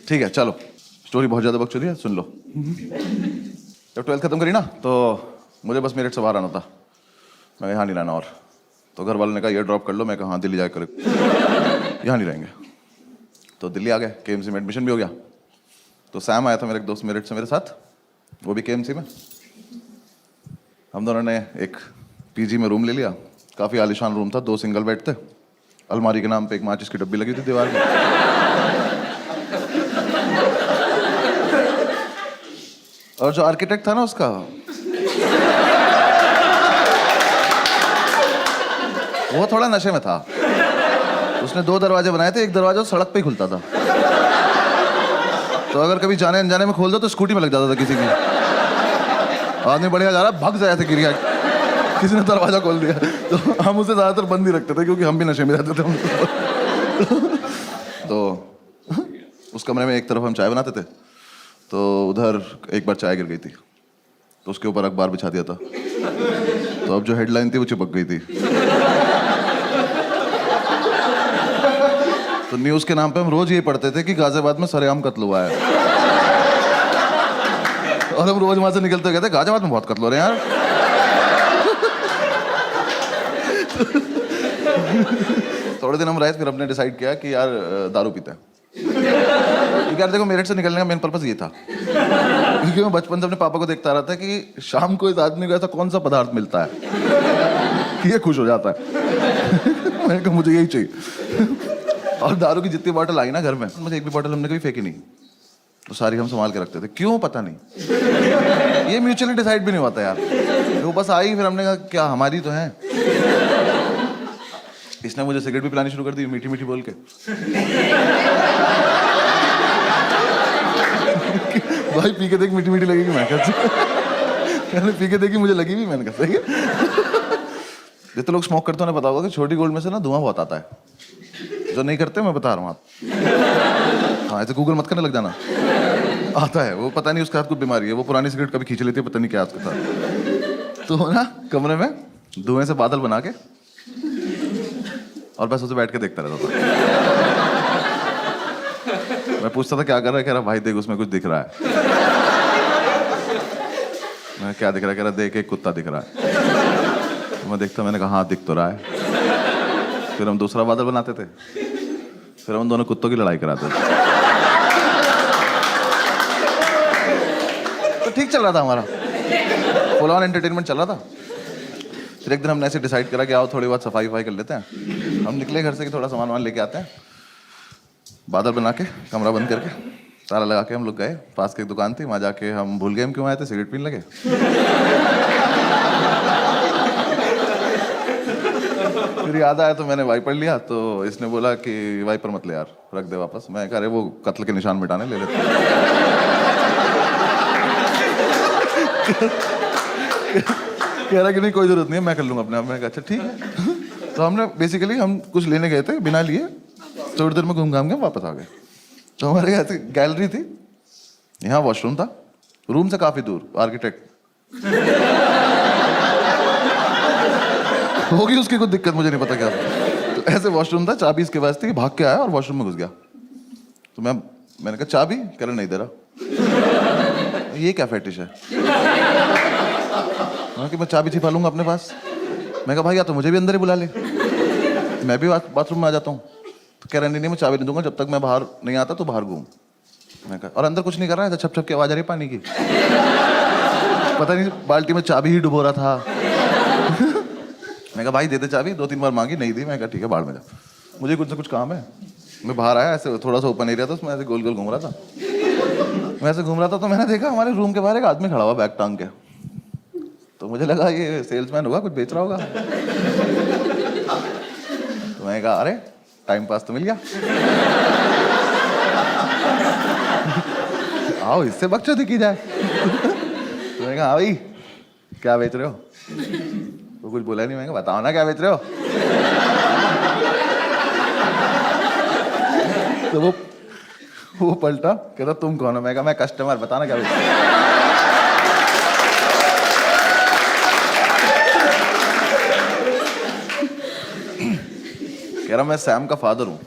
ठीक है चलो, स्टोरी बहुत ज़्यादा बकचोदी है, सुन लो। जब 12th खत्म करी ना तो मुझे बस मेरिट से बाहर आना था। मैं यहाँ नहीं रहना और, तो घर वालों ने कहा ये ड्रॉप कर लो। मैं कहा हाँ दिल्ली जाकर यहाँ नहीं रहेंगे। तो दिल्ली आ गए, KMC में एडमिशन भी हो गया। तो सैम आया था मेरे एक दोस्त मेरिट से मेरे साथ, वो भी KMC में। हम दोनों ने एक PG में रूम ले लिया। काफ़ी आलीशान रूम था, 2 सिंगल बेड थे, अलमारी के नाम पे एक माचिस की डब्बी लगी थी दीवार में। और जो आर्किटेक्ट था ना उसका, वो थोड़ा नशे में था। उसने 2 दरवाजे बनाए थे, एक दरवाजा सड़क पे ही खुलता था, तो अगर कभी जाने अनजाने में खोल दो तो स्कूटी में लग जाता था किसी की। आदमी बढ़िया जा रहा, भाग जाया था, गिर गया, किसी ने दरवाजा खोल दिया। तो हम उसे ज़्यादातर बंद ही रखते थे क्योंकि हम भी नशे में रहते थे। तो उस कमरे में एक तरफ हम चाय बनाते थे, तो उधर एक बार चाय गिर गई थी, तो उसके ऊपर अखबार बिछा दिया था। तो अब जो हेडलाइन थी वो चिपक गई थी। तो न्यूज़ के नाम पे हम रोज ये पढ़ते थे कि गाजियाबाद में सरेआम कत्ल हुआ है। और हम रोज वहां से निकलते कहते गाजियाबाद में बहुत कत्ल हो रहे हैं यार। थोड़े दिन हम रहे, फिर हमने डिसाइड किया कि यार दारू पीते हैं। क्योंकि यार देखो, मेरिट से निकलने का मेन पर्पस ये था, क्योंकि मैं बचपन से अपने पापा को देखता रहा था कि शाम को इस आदमी को ऐसा कौन सा पदार्थ मिलता है कि ये खुश हो जाता है। मैंने कहा मुझे यही चाहिए। और दारू की जितनी बॉटल आई ना घर में, मुझे एक भी बॉटल हमने कभी फेंकी नहीं, तो सारी हम संभाल के रखते थे। क्यों पता नहीं, ये म्यूचुअली डिसाइड भी नहीं होता यार, वो बस आई, फिर हमने कहा क्या हमारी तो है। इसने मुझे सिगरेट भी पिलानी शुरू कर दी मीठी मीठी बोल के। भाई पी के देख मीठी मीठी लगेगी। मैं कहते पी के देखी, मुझे लगी भी। मैंने कहा सही है। जितने लोग स्मोक करते हैं उन्हें पता होगा कि छोटी गोल्ड में से ना धुआं बहुत आता है। जो नहीं करते मैं बता रहा हूँ आप, हाँ ऐसे गूगल मत करने लग जाना, आता है वो। पता नहीं उसके हाथ कुछ बीमारी है, वो पुरानी सिगरेट कभी खींच लेती है, पता नहीं क्या उसके साथ। तो ना कमरे में धुएं से बादल बना के और बस उसे बैठ के देखता रहता था। मैं पूछता था क्या कर रहा है, कह रहा भाई देख उसमें कुछ दिख रहा है। मैं क्या दिख रहा है, कह रहा देख एक कुत्ता दिख रहा है। तो मैं देखता, मैंने कहा हाँ दिख तो रहा है। फिर हम दूसरा बादल बनाते थे, फिर हम दोनों कुत्तों की लड़ाई कराते थे। तो ठीक चल रहा था हमारा, फुल ऑन एंटरटेनमेंट चल रहा था। फिर एक दिन हमने ऐसे डिसाइड करा कि आओ थोड़ी बहुत सफाई वफाई कर लेते हैं। हम निकले घर से कि थोड़ा सामान वामान लेके आते हैं। बादल बना के, कमरा बंद करके, ताला लगा के हम लोग गए। पास की एक दुकान थी, वहाँ जाके हम भूल गए हम क्यों आए थे, सिगरेट पीने लगे। फिर याद आया तो मैंने वाइपर लिया, तो इसने बोला कि वाइपर मत ले यार, रख दे वापस। मैं कह रहे वो कत्ल के निशान मिटाने ले लेते। कह रहा कि नहीं कोई जरूरत नहीं है, मैं कर लूंगा अपने आप। मैं कहा अच्छा ठीक है। तो हमने बेसिकली हम कुछ लेने गए थे, बिना लिए थोड़ी देर में घूम घाम के वापस आ गए। तो हमारे यहाँ गैलरी थी, यहाँ वॉशरूम था, रूम से काफी दूर। आर्किटेक्ट होगी उसकी कुछ दिक्कत, मुझे नहीं पता क्या। तो ऐसे वॉशरूम था, चाबी इसके पास थी, भाग के आया और वॉशरूम में घुस गया। तो मैंने कहा चाबी, कह रहा नहीं दे रहा। ये क्या फेटिश है कि मैं चाबी छिपा लूंगा अपने पास। मैं कहा भाई या तो मुझे भी अंदर ही बुला ले, मैं भी बाथरूम में आ जाता हूँ। तो कह रहा नहीं मैं चाबी नहीं दूंगा जब तक मैं बाहर नहीं आता, तो बाहर घूम। मैं कहा और अंदर कुछ नहीं कर रहा है, छप छप की आवाज आ रही पानी की। पता नहीं बाल्टी में चाबी ही डुबो रहा था। मैं कहा भाई दे दे चाबी, 2-3 बार मांगी, नहीं दी। मैं कहा ठीक है बाहर में जा, मुझे कुछ से कुछ काम है। मैं बाहर आया, ऐसे थोड़ा सा ओपन एरिया था, उसमें ऐसे गोल गोल घूम रहा था। मैं ऐसे घूम रहा था तो मैंने देखा हमारे रूम के बाहर एक आदमी खड़ा हुआ बैग टांग के। तो मुझे लगा ये सेल्समैन होगा, कुछ बेच रहा होगा। तो मैंने कहा अरे टाइम पास तो मिल गया, आओ इससे बकचोदी की जाए। तो मैंने कहा हाँ भाई क्या बेच रहे हो। वो कुछ बोला नहीं। मैंने कहा बताओ ना क्या बेच रहे हो। तो वो पलटा, कहता तुम कौन हो। मैं कहा मैं कस्टमर, बताना क्या बेच रहे हो। कह रहा मैं सैम का फादर हूं।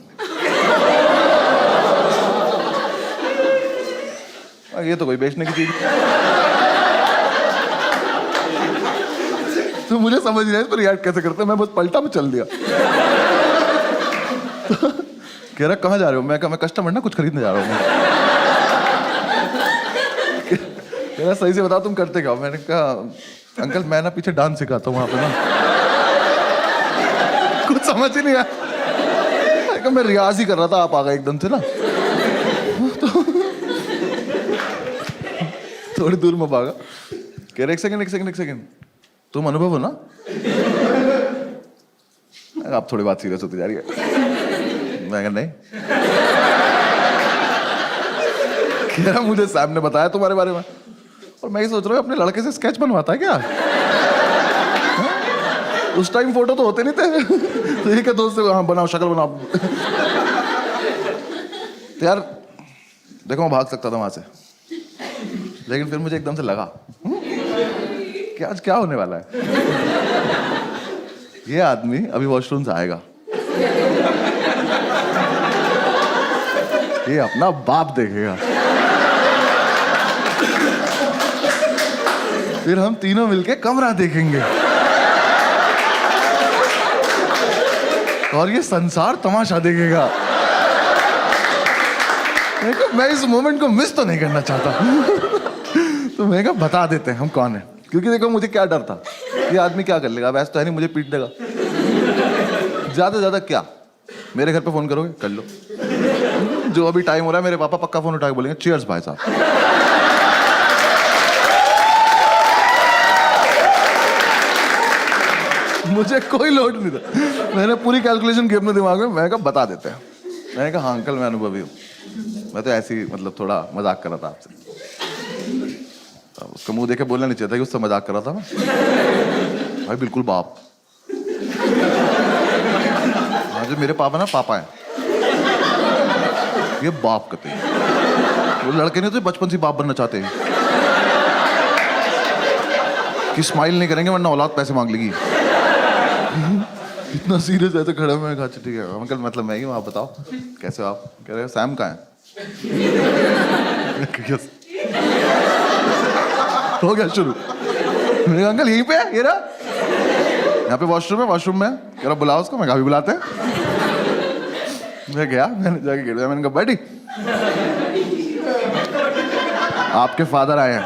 ये तो कोई बेचने की चीज। तो मुझे समझ नहीं आया इस पर रिएक्ट कैसे करते, मैं बस पलटा में चल दिया। तो कह रहा कहाँ जा रहे हो? मैं कहा मैं कस्टमर ना, कुछ खरीदने जा रहा हूँ। कह रहा सही से बताओ तुम करते क्या हो? मैंने कहा अंकल मैं ना पीछे डांस सिखाता हूँ वहाँ पे ना। कुछ समझ ही नहीं आया। मैं रियाज ही कर रहा था, आप आ गए एकदम से ना। तो थोड़ी दूर में भागा। कह रहे एक सेकंड तुम अनुभव हो ना? आप थोड़ी बात सीरियस होती जा रही है। मैं कहा नहीं। कह रहा मुझे सैम ने बताया तुम्हारे बारे में, और मैं ही सोच रहा हूँ अपने लड़के से स्केच बनवाता है क्या? उस टाइम फोटो तो होते नहीं थे। तो ये क्या दोस्त से हाँ बनाओ, शक्ल बनाओ। तो यार देखो मैं भाग सकता था वहां से, लेकिन फिर मुझे एकदम से लगा कि आज क्या होने वाला है। ये आदमी अभी वॉशरूम से आएगा, ये अपना बाप देखेगा, फिर हम तीनों मिलके कमरा देखेंगे, और ये संसार तमाशा देखेगा। मैं इस मोमेंट को मिस तो नहीं करना चाहता। तो मैं कहा बता देते हैं हम कौन है, क्योंकि देखो मुझे क्या डर था, ये आदमी क्या कर लेगा, वैसे तो है नहीं मुझे पीट देगा, ज्यादा से ज्यादा क्या मेरे घर पे फोन करोगे कर लो, जो अभी टाइम हो रहा है मेरे पापा पक्का फोन उठा के बोलेंगे चीयर्स भाई साहब। मुझे कोई लोड नहीं था, मैंने पूरी कैलकुलेशन की अपने दिमाग में। मैं कहा बता देते हैं। मैंने कहा हाँ अंकल मैं अनुभवी हूँ, मैं तो ऐसे ही मतलब थोड़ा मजाक कर रहा था आपसे। तो उसका मुंह देखे बोलना नहीं चाहिए था कि उससे मजाक कर रहा था मैं। भाई बिल्कुल बाप, हाँ जो मेरे पापा ना पापा है, ये बाप कहते हैं। वो लड़के नहीं तो बचपन से बाप बनना चाहते हैं कि स्माइल नहीं करेंगे वरना औलाद पैसे मांग लेगी। इतना सीरियस है तो खड़ा मैं कहा ठीक है अंकल मतलब मैं ही हूँ, आप बताओ कैसे हो आप? कह रहे सैम कहाँ है? हो गया शुरू। मैंने कहा अंकल यहीं पे है, ये रहा यहाँ पे वॉशरूम है, वॉशरूम में। कह रहा बुलाओ उसको। मैं कहा भी बुलाते हैं। मैं गया, मैंने जाके गिर दिया। मैंने कहा बैठी आपके फादर आए हैं।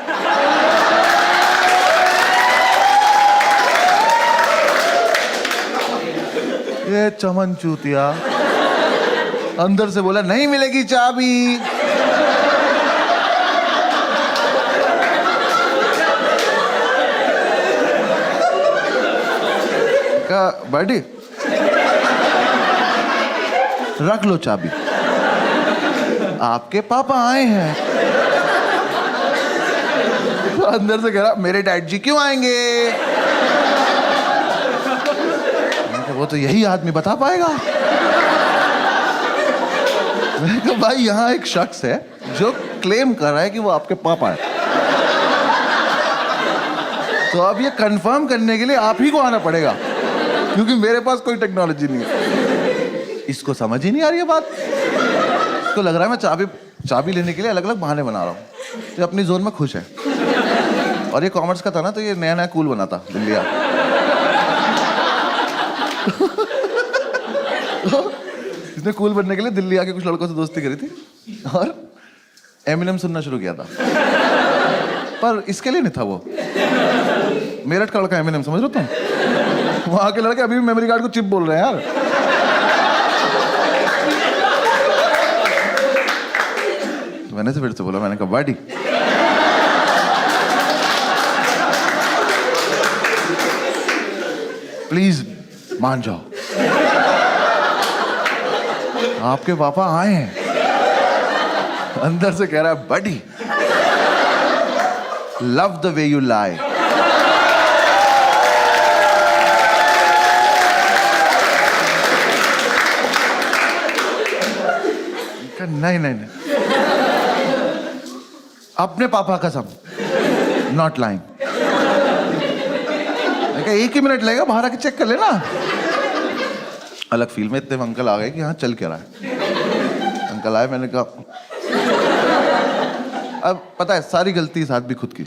ये चमन चूतिया अंदर से बोला नहीं मिलेगी चाबी। कहा बैठी रख लो चाबी, आपके पापा आए हैं। तो अंदर से कह रहा मेरे डैड जी क्यों आएंगे? वो तो यही आदमी बता पाएगा। मैंने कहा भाई यहाँ एक शख्स है जो क्लेम कर रहा है कि वो आपके पापा है, तो अब ये कंफर्म करने के लिए आप ही को आना पड़ेगा, क्योंकि मेरे पास कोई टेक्नोलॉजी नहीं है। इसको समझ ही नहीं आ रही है बात। इसको लग रहा है मैं चाबी लेने के लिए अलग अलग बहाने बना रहा हूँ। तो अपनी जोन में खुश है। और ये कॉमर्स का था ना, तो ये नया नया कूल बना था दिल्ली। इसने कूल बनने के लिए दिल्ली आके कुछ लड़कों से दोस्ती करी थी और एमिनेम सुनना शुरू किया था। पर इसके लिए नहीं था, वो मेरठ का लड़का एमिनेम, समझ रहे हो तुम? वहां के लड़के अभी भी मेमोरी कार्ड को चिप बोल रहे हैं यार। तो मैंने से फिर से बोला, मैंने कहा बाडी प्लीज मान जाओ, आपके पापा आए हैं। अंदर से कह रहा है बडी love the way you lie. नहीं नहीं नहीं, अपने पापा कसम नॉट लाइंग। एक ही मिनट लगेगा, बाहर आके चेक कर लेना। अलग फील में इतने अंकल आ गए कि हाँ चल क्या रहा है। अंकल आए, मैंने कहा अब पता है सारी गलती इस आदमी खुद की,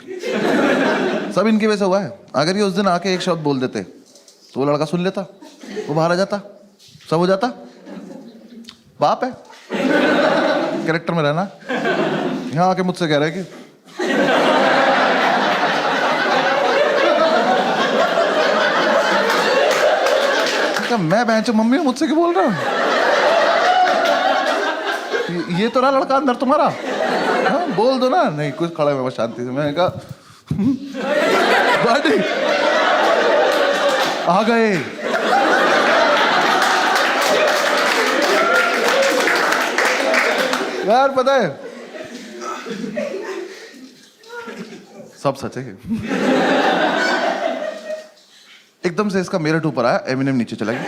सब इनकी वजह से हुआ है। अगर ये उस दिन आके एक शब्द बोल देते तो वो लड़का सुन लेता, वो बाहर आ जाता, सब हो जाता। बाप है, कैरेक्टर में रहना। यहाँ आके मुझसे कह रहा है कि मैं बहन मम्मी मुझसे क्यों बोल रहा हूँ? ये तो रहा लड़का अंदर तुम्हारा। हाँ, बोल दो ना। नहीं कुछ खड़ा है मैं शांति से। मैंने कहा आ गए। यार पता है सब सच है। एकदम से इसका मेरठ ऊपर आया, एमिनेम नीचे चला गया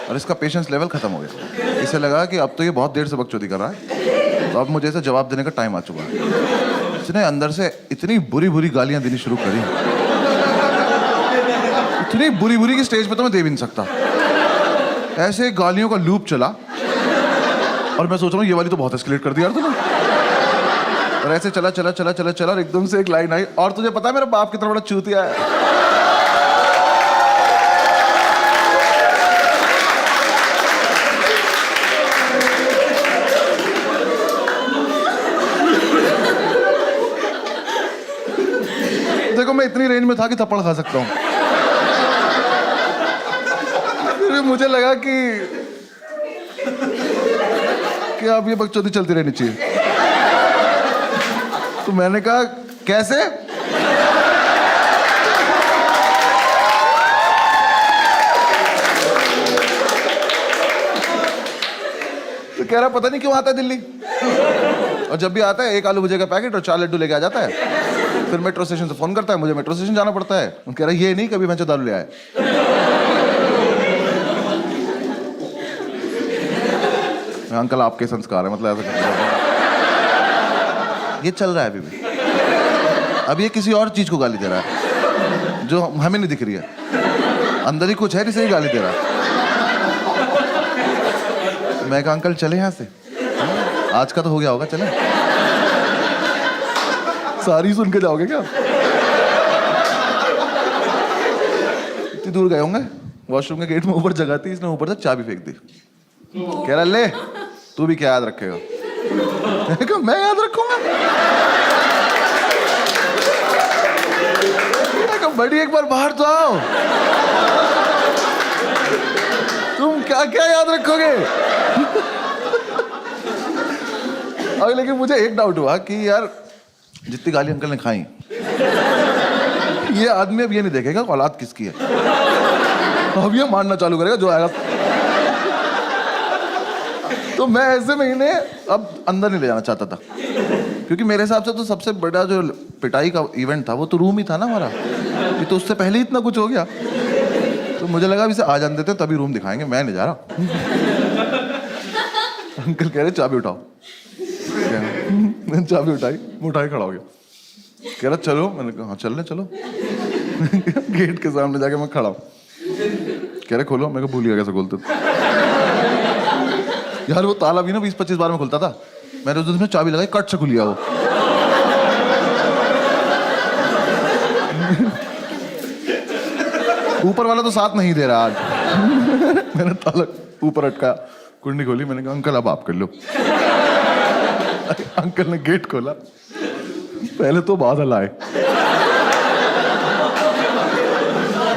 और इसका पेशेंस लेवल खत्म हो गया। इसे लगा कि अब तो ये बहुत देर से बकचोदी कर रहा है, तो अब मुझे इसे जवाब देने का टाइम आ चुका है। इसने अंदर से इतनी बुरी बुरी गालियां देनी शुरू करी, इतनी बुरी बुरी की स्टेज पे तो मैं दे भी नहीं सकता। ऐसे गालियों का लूप चला और मैं सोच रहा हूँ ये वाली तो बहुत एस्केलेट कर दिया यार तूने। और ऐसे चला चला चला चला चला और एकदम से एक लाइन आई, और तुझे पता है मेरा बाप कितना बड़ा चूतिया है। देखो मैं इतनी रेंज में था कि थप्पड़ खा सकता हूँ। फिर मुझे लगा कि अब ये बकचोदी चलती रहनी चाहिए। तो मैंने कहा कैसे? तो कह रहा पता नहीं क्यों आता है दिल्ली, और जब भी आता है एक आलू भुजिया का पैकेट और 4 लड्डू लेके आ जाता है। फिर मेट्रो स्टेशन से फोन करता है, मुझे मेट्रो स्टेशन जाना पड़ता है। कह रहा ये नहीं कभी मैं दारू ले आया। अंकल आपके संस्कार है, मतलब ऐसा करते ये चल रहा है अभी भी। अब ये किसी और चीज को गाली दे रहा है जो हमें नहीं दिख रही है, अंदर ही कुछ है जिसे ही गाली दे रहा है। मैं कहा अंकल चले यहाँ से, आज का तो हो गया होगा, चले। सारी सुन के जाओगे क्या? इतनी दूर गए होंगे, वॉशरूम के गेट में ऊपर जगह थी, इसने ऊपर से चाबी फेंक दी। कह रहा ले तू भी क्या याद रखेगा? मैं याद रखूंगा? बड़ी एक बार बाहर तो आओ, तुम क्या क्या याद रखोगे? और लेकिन मुझे एक डाउट हुआ कि यार जितनी गाली अंकल ने खाई, ये आदमी अब ये नहीं देखेगा औलाद किसकी है, अब ये मानना चालू करेगा जो आएगा। तो मैं ऐसे महीने अब अंदर नहीं ले जाना चाहता था, क्योंकि मेरे हिसाब से तो सबसे बड़ा जो पिटाई का इवेंट था वो तो रूम ही था ना हमारा। ये तो उससे पहले ही इतना कुछ हो गया, तो मुझे लगा इसे आ जाने देते तभी रूम दिखाएंगे, मैं नहीं जा रहा। अंकल कह रहे चाबी उठाओ। मैंने चाबी उठाई, उठा के खड़ा हो गया। कह रहा चलो, मैंने कहा हाँ चल रहे चलो। गेट के सामने जाके मैं खड़ा हूँ। कह रहे खोलो, मैं भूल गया कैसे खोलते थे। यार वो ताला भी ना 20-25 बार में खुलता था, मैंने उस दिन चाबी लगाई, कट से खुल गया वो। ऊपर वाला तो साथ नहीं दे रहा आज। मैंने ताला ऊपर अटका, कुंडी खोली, मैंने कहा अंकल अब आप कर लो। अंकल ने गेट खोला, पहले तो बादल आए,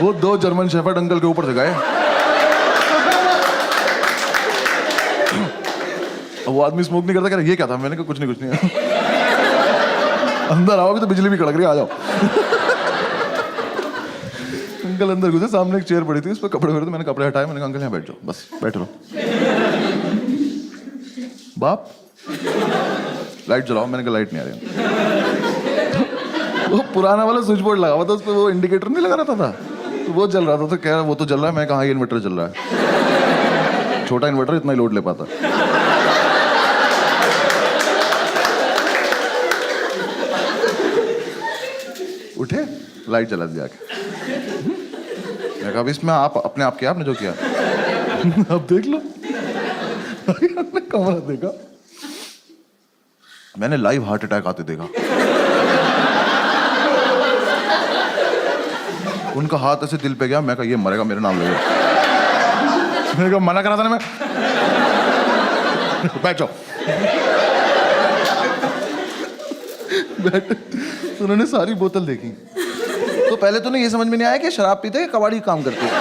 वो 2 जर्मन शेफर्ड अंकल के ऊपर से गए। वो आदमी स्मोक नहीं करता, कह रहा ये क्या था? मैंने कहा कुछ नहीं। अंदर आओ, अभी तो बिजली भी कड़क रही है, आ जाओ। अंकल अंदर घुसे, सामने एक चेयर पड़ी थी, उस पर कपड़े पड़े थे, मैंने कपड़े हटाए, मैंने कहा अंकल यहाँ बैठ जाओ, बस बैठ रहो। बाप लाइट जलाओ, मैंने कहा लाइट नहीं आ रही। वो पुराना वाला स्विच बोर्ड लगा हुआ था, उस पर वो इंडिकेटर नहीं लगा रहता था, तो वो जल रहा था। तो कह रहा वो तो जल रहा है, मैं कहा ये इन्वर्टर जल रहा है, छोटा इन्वर्टर इतना ही लोड ले पाता। उठे, लाइट जला दिया। मैं कहा इसमें आप अपने आप किया, आपने जो किया। अब देख लो। कमरा देखा, मैंने लाइव हार्ट अटैक आते देखा। उनका हाथ ऐसे दिल पे गया, मैं कहा ये मरेगा मेरे नाम लेगा। मैंने कहा मना करा था ना मैं। बैठ जाओ। तो उन्होंने सारी बोतल देखी। तो पहले तो नहीं ये समझ में नहीं आया कि शराब पीते हैं कबाड़ी काम करते हैं।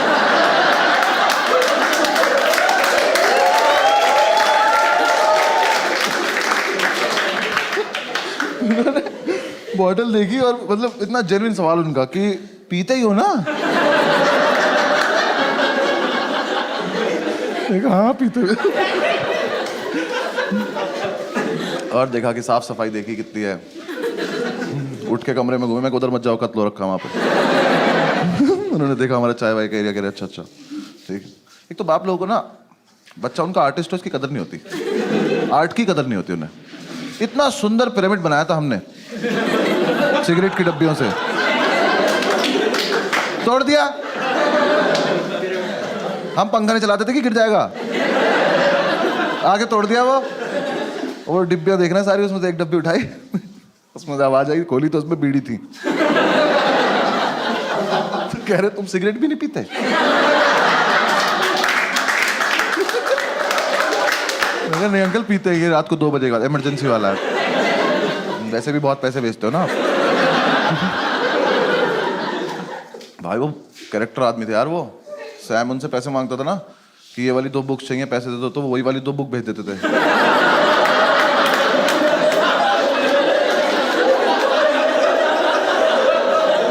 बॉटल देखी और मतलब इतना जेन्युइन सवाल उनका कि पीते ही हो ना? हाँ पीते हुए। और देखा कि साफ सफाई देखी कितनी है। उठ के कमरे में घूमे, मैं उधर मत जाओ, कत्ल हो रखा वहां पे। उन्होंने देखा हमारा चाय वाय का एरिया, कह रहे अच्छा अच्छा ठीक। एक तो बाप लोगों को ना, बच्चा उनका आर्टिस्ट हो, इसकी कदर नहीं होती, आर्ट की कदर नहीं होती उन्हें। इतना सुंदर पिरामिड बनाया था हमने सिगरेट की डब्बियों से, तोड़ दिया। हम पंखा नहीं चलाते थे कि गिर जाएगा, आगे तोड़ दिया वो डिब्बियां देखना सारी, उसमें से एक डब्बी उठाई, उसमें से आवाज आई, खोली तो उसमें बीड़ी थी। तो कह रहे तुम सिगरेट भी नहीं पीते? नहीं अंकल पीते हैं, ये रात को 2 बजे का इमरजेंसी वाला है। वैसे भी बहुत पैसे बेचते हो ना आप। भाई वो कैरेक्टर आदमी थे यार वो। सैम उनसे पैसे मांगता था ना कि ये वाली 2 बुक्स चाहिए, पैसे दे दो, तो वही वाली 2 बुक भेज देते थे।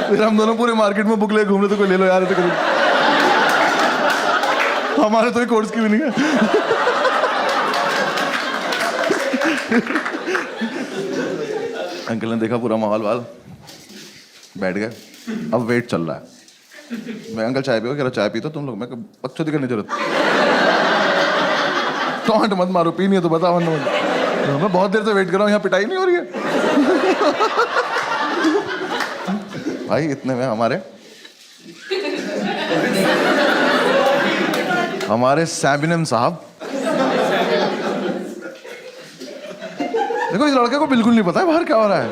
फिर हम दोनों पूरे मार्केट में बुक ले घूम रहे थे, कोई ले लो यार, तो हमारे तो एक कोर्स की भी नहीं है। अंकल ने देखा पूरा माहौल वाल, बैठ गए। अब वेट चल रहा है। मैं अंकल चाय पियो, कह रहा चाय पी तो तुम लोग। मैं बकचोदी करने की जरूरत, टॉन्ट मत मारो, पी नहीं है तो बता। मैं बहुत देर से वेट कर रहा हूँ, यहाँ पिटाई नहीं हो रही है। भाई इतने में हमारे सैबिनम साहब, देखो इस लड़के को बिल्कुल नहीं पता है बाहर क्या हो रहा है,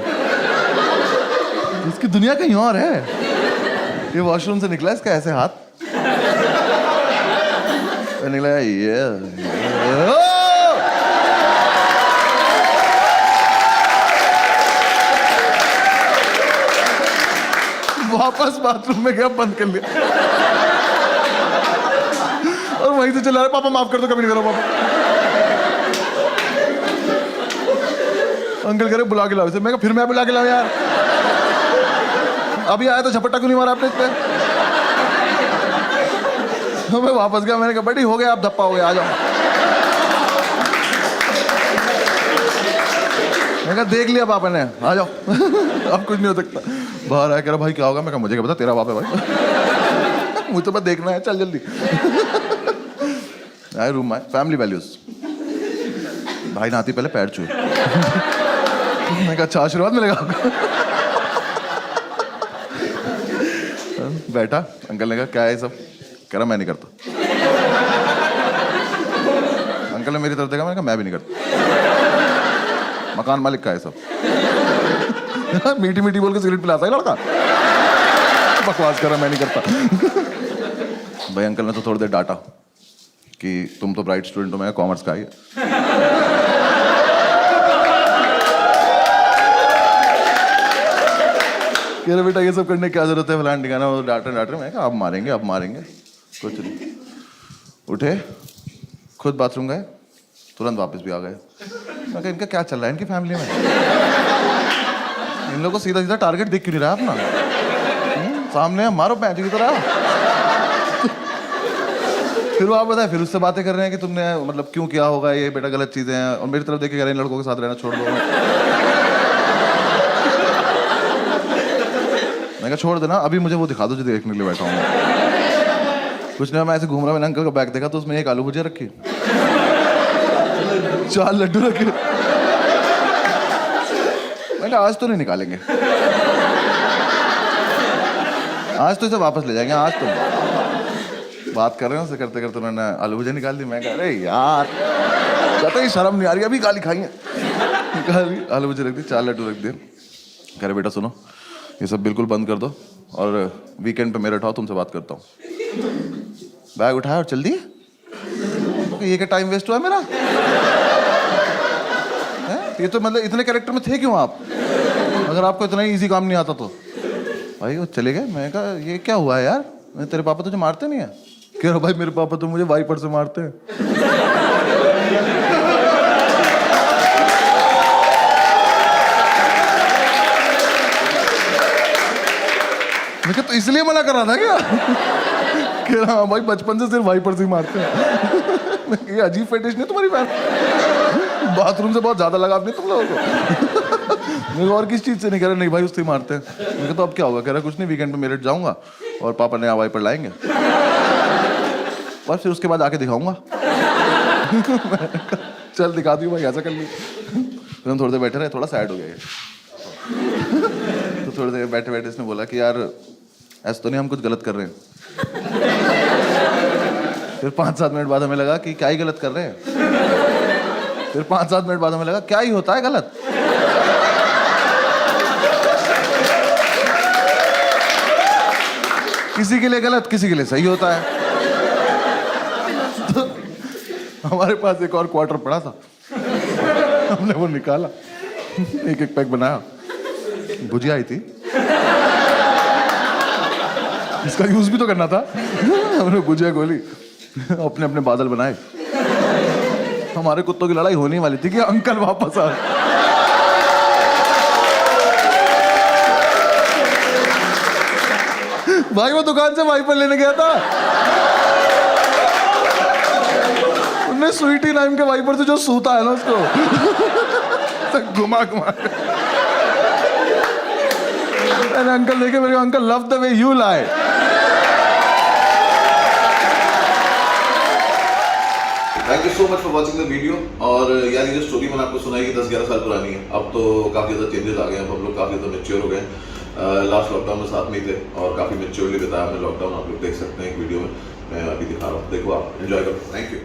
इसकी दुनिया कहीं और है। ये वॉशरूम से निकला, इसका ऐसे हाथ निकला, ये वापस बाथरूम में गया, बंद कर लिया और वहीं से चला रहा, पापा माफ कर दो, कभी नहीं करो पापा। अंकल कह रहे बुला के लाओ इसे। मैं फिर मैं बुला के लाऊं यार, अभी आया तो झपट्टा क्यों नहीं मारा आपने इस पे? तो मैं वापस गया, मैंने कहा बड़ी हो गया, आप धप्पा हो गया, आ जाओ। मैं कहा देख लिया पापा ने, आ जाओ। अब कुछ नहीं हो सकता। बाहर आया, कह रहा भाई क्या होगा? मैं कहा मुझे क्या पता, तेरा बाप है भाई। मुझे तो बस देखना है, चल जल्दी। आए रूम में, फैमिली वैल्यूज। भाई नहाती पहले पैर छुए। मैं कहा अच्छा आशीर्वाद मिलेगा आपको। बैठा, अंकल ने कहा क्या है सब? कह रहा मैं नहीं करता। अंकल ने मेरी तरफ देखा, मैंने कहा मैं भी नहीं करता। मकान मालिक का है सब। मीठी मीठी बोल के सिगरेट पिलाता है लड़का, बकवास कर रहा मैं नहीं करता। भाई अंकल ने तो थोड़ी देर डांटा कि तुम तो ब्राइट स्टूडेंट हो, मैं कॉमर्स का ही है। कह रहे बेटा ये सब करने की क्या जरूरत है, फलान ठिकाना, वो डांटे। मैं कहा अब मारेंगे, अब मारेंगे, कुछ नहीं। उठे, खुद बाथरूम गए, तुरंत वापस भी आ गए। मैं कहा इनका क्या चल रहा है इनकी फैमिली में? इन लोगों को सीधा सीधा टारगेट दिख क्यों नहीं रहा अपना? सामने मारो पैंच की तरह। फिर वो आप बताए, फिर उससे बातें कर रहे हैं कि तुमने मतलब क्यों किया होगा ये, बेटा गलत चीजें हैं। और मेरी तरफ देख के कह रहे हैं लड़कों के साथ रहना छोड़ दो। मैं कहा छोड़ देना, अभी मुझे वो दिखा दो जो देखने के लिए बैठा हूँ। कुछ नहीं, मैं ऐसे घूम रहा, मैंने अंकल का बैग देखा तो उसमें 1 आलू भुजिया रखी, 4 लड्डू रखे। मैं कहा आज तो नहीं निकालेंगे, आज तो इसे वापस ले जाएंगे। आज तो बात कर रहे हैं उससे, करते करते उन्होंने आलू भुजिया निकाल दी। मैं कह अरे यार कहते ही शर्म नहीं आ रही, अभी गाली खाई है। आलू मुझे रख दी, 4 लड्डू रख दिए। कह रहे बेटा सुनो, ये सब बिल्कुल बंद कर दो और वीकेंड पे मेरे उठाओ, तुमसे बात करता हूँ। बैग उठाया और चल दिए। ये क्या टाइम वेस्ट हुआ मेरा? ये तो मतलब इतने कैरेक्टर में थे क्यों आप, अगर आपको इतना ही इजी काम नहीं आता तो? भाई वो चले गए। मैं कहा ये क्या हुआ है यार, तेरे पापा तुझे मारते नहीं है? कह रहा भाई मेरे पापा तो मुझे वाइपर से मारते हैं। मैं कहा तो इसलिए मना कर रहा था क्या? कह रहा भाई बचपन से सिर्फ वाइपर से ही मारते हैं। ये अजीब फेटिश नहीं तुम्हारी बहन? बाथरूम से बहुत ज्यादा लगाव नहीं तुम लोगों को? मेरे और किस चीज से नहीं? कह रहा नहीं भाई उससे ही मारते हैं। मैं कहा तो अब क्या होगा? कह रहा कुछ नहीं, वीकेंड पे मेरठ जाऊंगा और पापा नया वाइपर लाएंगे और फिर उसके बाद आके दिखाऊंगा। चल दिखा दी भाई, ऐसा कर ली। फिर हम थोड़ी देर बैठे रहे, थोड़ा सैड हो गया तो थोड़ी देर बैठे बैठे इसने बोला कि यार ऐसा तो नहीं हम कुछ गलत कर रहे हैं? फिर 5-7 मिनट बाद हमें लगा कि क्या ही गलत कर रहे हैं। फिर 5-7 मिनट बाद हमें लगा क्या ही होता है गलत। किसी के लिए गलत, किसी के लिए सही होता है। तो हमारे पास एक और क्वार्टर पड़ा था, हमने वो निकाला, एक एक पैक बनाया। भुजिया आई थी, इसका यूज भी तो करना था। हमने भुजिया गोली, अपने अपने बादल बनाए। हमारे कुत्तों की लड़ाई होने वाली थी कि अंकल वापस आ। भाई वो दुकान से वाइपर लेने गया था, उन्हें स्वीटी नाम के वाइपर से जो सूता है ना उसको तो घुमा घुमा। अंकल देखे मेरे, uncle love the way you lie. Thank you so much for watching the video. और यार ये जो स्टोरी मैंने आपको सुनाई 10-11 साल पुरानी है, अब तो काफ़ी ज़्यादा चेंजेस आ गए हैं, अब हम लोग काफ़ी ज़्यादा मैच्योर हो गए। लास्ट लॉकडाउन में साथ में ही थे और काफ़ी मैच्योरली बिताया हमने लॉकडाउन। आप लोग देख सकते हैं एक वीडियो में, मैं अभी दिखा रहा हूँ, देखो आप एंजॉय करो। Thank you.